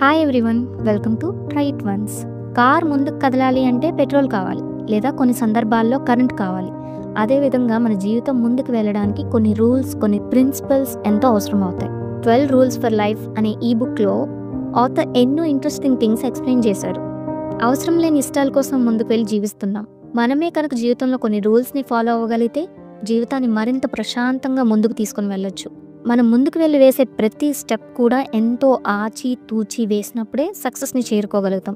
Hi everyone, welcome to try it once. Car ముందుకు కదలాలి అంటే పెట్రోల్ కావాలి, లేదా కొన్ని సందర్భాల్లో కరెంట్ కావాలి. అదేవిధంగా మన జీవితం ముందుకు వెళ్ళడానికి కొన్ని రూల్స్, కొన్ని ప్రిన్సిపల్స్ ఎంతో అవసరం అవుతాయి. 12 రూల్స్ ఫర్ లైఫ్ అనే ఈ బుక్లో ఆథర్ ఎన్నో ఇంట్రెస్టింగ్ థింగ్స్ ఎక్స్ప్లెయిన్ చేశారు. అవసరం లేని ఇష్టాల కోసం ముందుకు వెళ్ళి జీవిస్తున్నాం. మనమే కనుక జీవితంలో కొన్ని రూల్స్ని ఫాలో అవ్వగలిగితే జీవితాన్ని మరింత ప్రశాంతంగా ముందుకు తీసుకొని వెళ్ళొచ్చు. మనం ముందుకు వెళ్ళి వేసే ప్రతి స్టెప్ కూడా ఎంతో ఆచి తూచి వేసినప్పుడే సక్సెస్ని చేరుకోగలుగుతాం.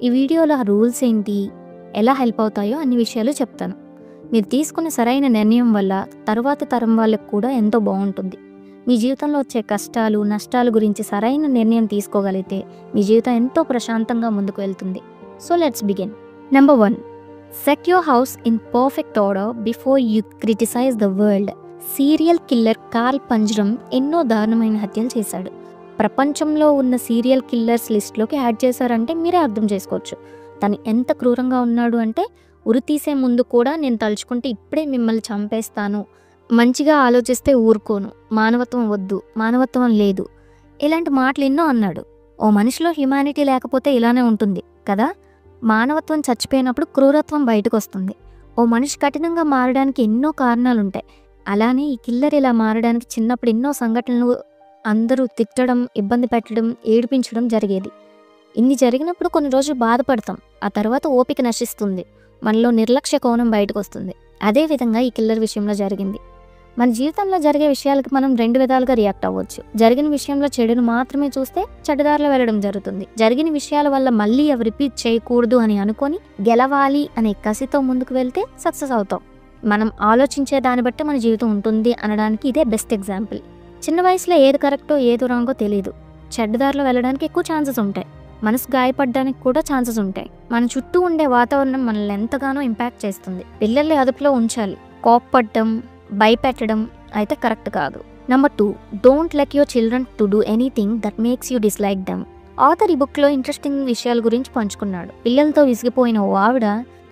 ఈ వీడియోలో ఆ రూల్స్ ఏంటి, ఎలా హెల్ప్ అవుతాయో అన్ని విషయాలు చెప్తాను. మీరు తీసుకున్న సరైన నిర్ణయం వల్ల తరువాతి తరం వాళ్ళకు కూడా ఎంతో బాగుంటుంది. మీ జీవితంలో వచ్చే కష్టాలు, నష్టాల గురించి సరైన నిర్ణయం తీసుకోగలిగితే మీ జీవితం ఎంతో ప్రశాంతంగా ముందుకు వెళ్తుంది. So let's begin. Number 1, set your house in perfect order before you criticize the world. Serial killer Carl Panzram ఎన్నో దారుణమైన హత్యలు చేశాడు. ప్రపంచంలో ఉన్న సీరియల్ కిల్లర్స్ లిస్ట్లోకి యాడ్ చేశారంటే మీరే అర్థం చేసుకోవచ్చు తను ఎంత క్రూరంగా ఉన్నాడు అంటే, ఉరి తీసే ముందు కూడా నేను తలుచుకుంటే ఇప్పుడే మిమ్మల్ని చంపేస్తాను, మంచిగా ఆలోచిస్తే ఊరుకోను, మానవత్వం వద్దు, మానవత్వం లేదు, ఇలాంటి మాటలు ఎన్నో అన్నాడు. ఓ మనిషిలో హ్యుమానిటీ లేకపోతే ఇలానే ఉంటుంది కదా. మానవత్వం చచ్చిపోయినప్పుడు క్రూరత్వం బయటకు వస్తుంది. ఓ మనిషి కఠినంగా మారడానికి ఎన్నో కారణాలు ఉంటాయి. అలానే ఈ కిల్లర్ ఇలా మారడానికి చిన్నప్పుడు ఎన్నో సంఘటనలు అందరూ తిట్టడం, ఇబ్బంది పెట్టడం, ఏడిపించడం జరిగేది. ఇన్ని జరిగినప్పుడు కొన్ని రోజులు బాధపడతాం, ఆ తర్వాత ఓపిక నశిస్తుంది, మనలో నిర్లక్ష్య కోణం బయటకు వస్తుంది. అదేవిధంగా ఈ కిల్లర్ విషయంలో జరిగింది. మన జీవితంలో జరిగే విషయాలకు మనం 2 విధాలుగా రియాక్ట్ అవ్వచ్చు. జరిగిన విషయంలో చెడును మాత్రమే చూస్తే చెడుదారిలో వెళ్ళడం జరుగుతుంది. జరిగిన విషయాల వల్ల మళ్ళీ అవి రిపీట్ చేయకూడదు అని అనుకొని గెలవాలి అనే కసితో ముందుకు వెళ్తే సక్సెస్ అవుతాం. మనం ఆలోచించే దాన్ని బట్టి మన జీవితం ఉంటుంది అనడానికి ఇదే బెస్ట్ ఎగ్జాంపుల్. చిన్న వయసులో ఏది కరెక్టో ఏది రాంగో తెలియదు. చెడ్డదారిలో వెళ్ళడానికి ఎక్కువ ఛాన్సెస్ ఉంటాయి. మనసు గాయపడడానికి కూడా ఛాన్సెస్ ఉంటాయి. మన చుట్టూ ఉండే వాతావరణం మనల్ని ఎంతగానో ఇంపాక్ట్ చేస్తుంది. పిల్లల్ని అదుపులో ఉంచాలి. కోప్పడటం, భయపెట్టడం అయితే కరెక్ట్ కాదు. Number 2, don't let your children to do anything that makes you dislike them. Author ఈ బుక్లో ఇంట్రెస్టింగ్ విషయాల గురించి పంచుకున్నాడు. పిల్లలతో విసిగిపోయిన ఓ ఆవిడ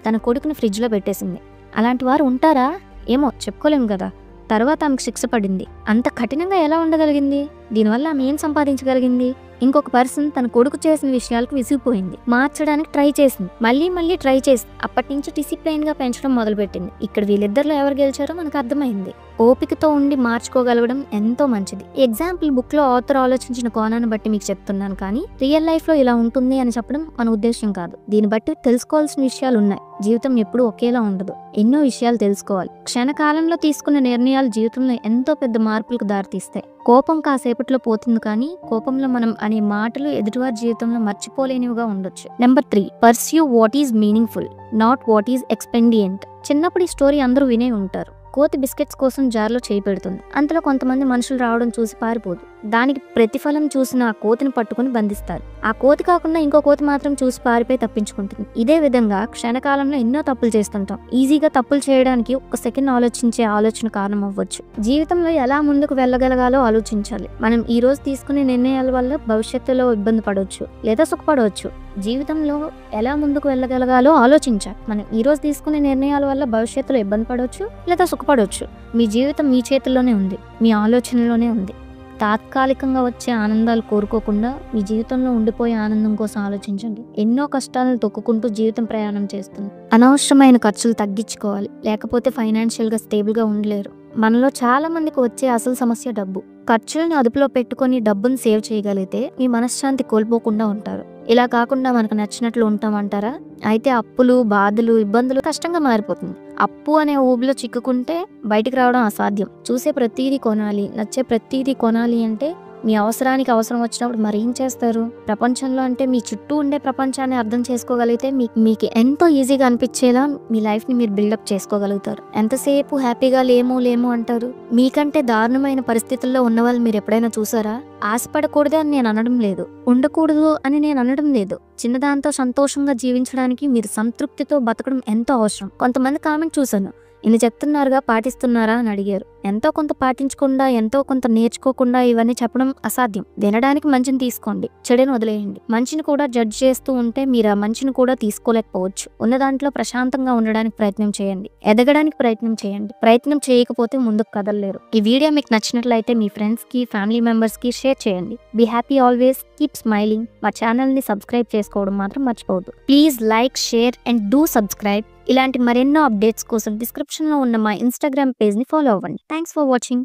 తన కొడుకుని ఫ్రిడ్జ్లో పెట్టేసింది. అలాంటి వారు ఉంటారా ఏమో చెప్పుకోలేము కదా. తర్వాత ఆమెకు శిక్ష పడింది. అంత కఠినంగా ఎలా ఉండగలిగింది? దీనివల్ల ఆమె ఏం సంపాదించగలిగింది? ఇంకొక పర్సన్ తన కొడుకు చేసిన విషయాలకు విసిగిపోయింది, మార్చడానికి ట్రై చేసింది, మళ్ళీ ట్రై చేసింది. అప్పటి నుంచి డిసిప్లైన్గా పెంచడం మొదలుపెట్టింది. ఇక్కడ వీళ్ళిద్దరిలో ఎవరు గెలిచారో మనకు అర్థమైంది. ఓపికతో ఉండి మార్చుకోగలగడం ఎంతో మంచిది. ఎగ్జాంపుల్ బుక్లో ఆథర్ ఆలోచించిన కోణాన్ని బట్టి మీకు చెప్తున్నాను, కానీ రియల్ లైఫ్లో ఇలా ఉంటుంది అని చెప్పడం మన ఉద్దేశం కాదు. దీన్ని బట్టి తెలుసుకోవాల్సిన విషయాలు ఉన్నాయి. జీవితం ఎప్పుడూ ఒకేలా ఉండదు, ఎన్నో విషయాలు తెలుసుకోవాలి. క్షణకాలంలో తీసుకున్న నిర్ణయాలు జీవితంలో ఎంతో పెద్ద మార్పులకు దారితీస్తాయి. కోపం కాసేపట్లో పోతుంది, కానీ కోపంలో మనం అనే మాటలు ఎదుటివారి జీవితంలో మర్చిపోలేనివిగా ఉండొచ్చు. Number 3, pursue what is meaningful, not what is expedient. చిన్నప్పుడు ఈ స్టోరీ అందరూ వినే ఉంటారు. కోతి బిస్కెట్స్ కోసం జార్లో చేయి పెడుతుంది. అంతలో కొంతమంది మనుషులు రావడం చూసి పారిపోదు. దానికి ప్రతిఫలం చూసిన ఆ కోతిని పట్టుకుని బంధిస్తారు. ఆ కోతి కాకుండా ఇంకో కోతి మాత్రం చూసి పారిపోయి తప్పించుకుంటుంది. ఇదే విధంగా క్షణకాలంలో ఎన్నో తప్పులు చేస్తుంటాం. ఈజీగా తప్పులు చేయడానికి ఒక్క సెకండ్ ఆలోచించే ఆలోచన కారణం అవ్వచ్చు. జీవితంలో ఎలా ముందుకు వెళ్ళగలగాలో ఆలోచించాలి. మనం ఈ రోజు తీసుకునే నిర్ణయాల వల్ల భవిష్యత్తులో ఇబ్బంది పడవచ్చు లేదా సుఖపడవచ్చు. జీవితంలో ఎలా ముందుకు వెళ్ళగలగాలో ఆలోచించాలి. మనం ఈ రోజు తీసుకునే నిర్ణయాల వల్ల భవిష్యత్తులో ఇబ్బంది పడవచ్చు లేదా సుఖపడవచ్చు. మీ జీవితం మీ చేతుల్లోనే ఉంది, మీ ఆలోచనలోనే ఉంది. తాత్కాలికంగా వచ్చే ఆనందాలు కోరుకోకుండా మీ జీవితంలో ఉండిపోయే ఆనందం కోసం ఆలోచించండి. ఎన్నో కష్టాలను తొక్కుకుంటూ జీవితం ప్రయాణం చేస్తుంది. అనవసరమైన ఖర్చులు తగ్గించుకోవాలి, లేకపోతే ఫైనాన్షియల్గా స్టేబుల్గా ఉండలేరు. మనలో చాలా మందికి వచ్చే అసలు సమస్య డబ్బు. ఖర్చులను అదుపులో పెట్టుకొని డబ్బును సేవ్ చేయగలిగితే మీ మనశ్శాంతి కోల్పోకుండా ఉంటారు. ఇలా కాకుండా మనకు నచ్చినట్లు ఉంటామంటారా? అయితే అప్పులు, బాధలు, ఇబ్బందులు కష్టంగా మారిపోతుంది. అప్పు అనే ఊబిలో చిక్కుకుంటే బయటికి రావడం అసాధ్యం. చూసే ప్రతిదీ కొనాలి, నచ్చే ప్రతిదీ కొనాలి అంటే మీ అవసరానికి అవసరం వచ్చినప్పుడు మరి ఏం చేస్తారు? ప్రపంచంలో అంటే మీ చుట్టూ ఉండే ప్రపంచాన్ని అర్థం చేసుకోగలిగితే మీకు ఎంతో ఈజీగా అనిపించేలా మీ లైఫ్ని మీరు బిల్డప్ చేసుకోగలుగుతారు. ఎంతసేపు హ్యాపీగా లేము అంటారు. మీకంటే దారుణమైన పరిస్థితుల్లో ఉన్న వాళ్ళు మీరు ఎప్పుడైనా చూసారా? ఆశపడకూడదు అని నేను అనడం లేదు, ఉండకూడదు అని నేను అనడం లేదు. చిన్నదాంతో సంతోషంగా జీవించడానికి మీరు సంతృప్తితో బతకడం ఎంతో అవసరం. కొంతమంది కామెంట్ చూశాను, ఇన్ని చెప్తున్నారుగా పాటిస్తున్నారా అని అడిగారు. ఎంతో కొంత పాటించకుండా, ఎంతో కొంత నేర్చుకోకుండా ఇవన్నీ చెప్పడం అసాధ్యం. వినడానికి మంచిని తీసుకోండి, చెడుని వదిలేయండి. మంచిని కూడా జడ్జ్ చేస్తూ ఉంటే మీరు ఆ మంచిని కూడా తీసుకోలేకపోవచ్చు. ఉన్న దాంట్లో ప్రశాంతంగా ఉండడానికి ప్రయత్నం చేయండి, ఎదగడానికి ప్రయత్నం చేయండి. ప్రయత్నం చేయకపోతే ముందుకు కదలలేరు. ఈ వీడియో మీకు నచ్చినట్లయితే మీ ఫ్రెండ్స్ కి, ఫ్యామిలీ మెంబర్స్ కి షేర్ చేయండి. Be happy always, keep smiling. మా ఛానల్ ని సబ్స్క్రైబ్ చేసుకోవడం మాత్రం మర్చిపోవద్దు. Please like, share and do subscribe. ఇలాంటి మరెన్నో అప్డేట్స్ కోసం డిస్క్రిప్షన్ లో ఉన్న మా ఇన్స్టాగ్రామ్ పేజ్ ని ఫాలో అవ్వండి. Thanks for watching.